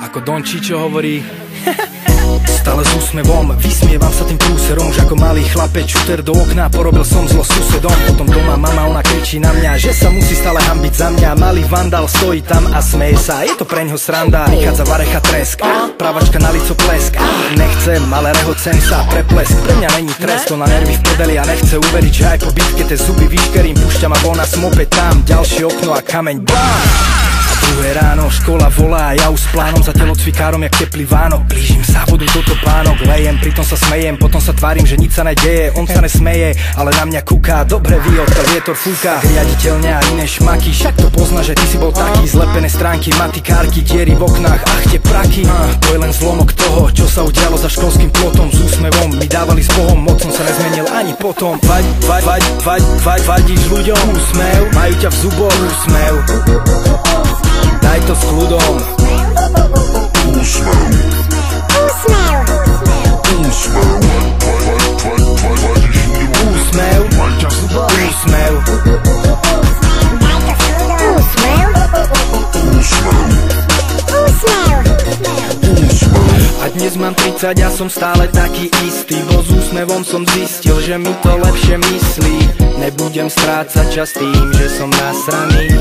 Ako Don Čičo hovorí. Stále s úsmevom, vysmievam sa tým prúserom, že ako malý chlapec šuter do okna, porobil som zlo susedom. Potom doma mama, ona kričí na mňa, že sa musí stále hanbiť za mňa. Malý vandal stojí tam a smeje sa, je to preňho sranda. Vychádza varecha tresk, pravačka na lico plesk. Nechcem, ale rehocem sa, preplesk. Pre mňa není trest, to na nervy v prdeli a nechce uveriť, že aj po bitke te zuby vyškerím. Púšťam a von na smope tam, ďalšie okno a kameň bám. Druhé ráno, škola volá, ja už s plánom za telocvikárom jak teplý Vánok. Blížim sa, budú toto pánok, lejem, pritom sa smejem, potom sa tvárim, že nič sa nedeje. On sa nesmeje, ale na mňa kúka, dobre vie, odkiaľ vietor fúka. Riaditeľne a iné šmaky, však to pozná, že ty si bol taký. Zlepené stránky, matikárky, diery v oknách, ach tie praky. To je len zlomok toho, čo sa udialo za školským plotom. S úsmevom mi dávali s Bohom, moc som sa nezmenil ani potom. Vadíš ľuďom, úsmev, majú ťa v zuboch, úsmev. Daj to s kľudom. Úsmev. Úsmev. Úsmev. Úsmev. Úsmev. Daj to s kľudom. Úsmev. Úsmev. Úsmev. A dnes mám 30, ja som stále taký istý, bo s úsmevom som zistil, že mi to lepšie myslí. Nebudem strácať čas tým, že som nasraný,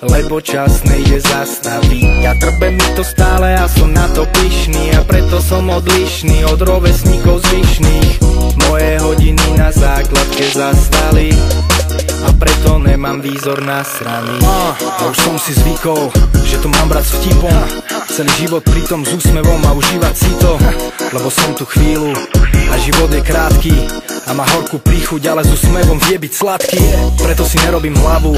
lebo čas nejde zastaviť. Ja trbem mi to stále a som na to pyšný, a preto som odlišný od rovesníkov zvyšných. Moje hodiny na základke zastali, a preto nemám výzor nasraný. A už som si zvykol, že to mám brať s vtipom, celý život pritom s úsmevom a užívať si to, lebo som tu chvíľu a život je krátky a má horkú príchuť, ale s úsmevom vie byť sladký. Preto si nerobím hlavu,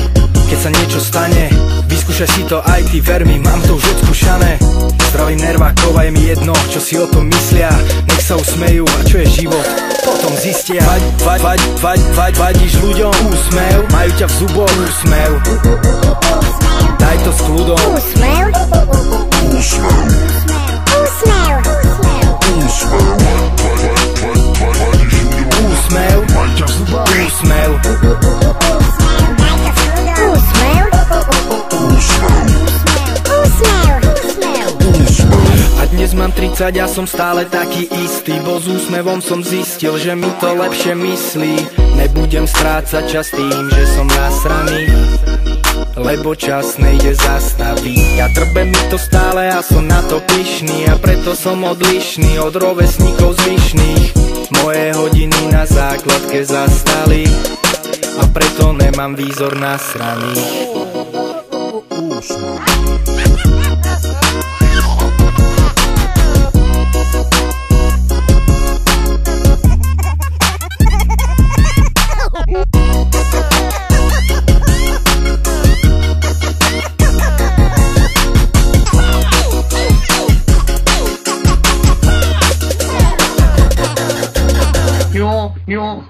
keď sa niečo stane. Vyskúšaj si to aj ty, ver mi, mám to už odskúšané. Zdravím nervákov a je mi jedno, čo si o tom myslia. Nech sa usmejú, a čo je život, potom zistia. Vadíš ľuďom, úsmev, majú ťa v zuboch, úsmev. Daj to s kľudom. Úsmev. Úsmev. Úsmev. Úsmev. Úsmev. Úsmev. A dnes mám 30, ja som stále taký istý, bo s úsmevom som zistil, že mi to lepšie myslí. Nebudem strácať čas tým, že som nasraný, lebo čas nejde zastaviť. Ja trbem mi to stále a som na to pyšný, a preto som odlišný od rovesníkov zvyšných. Moje hodiny na základke zastali, a preto nemám výzor nasraný. Yo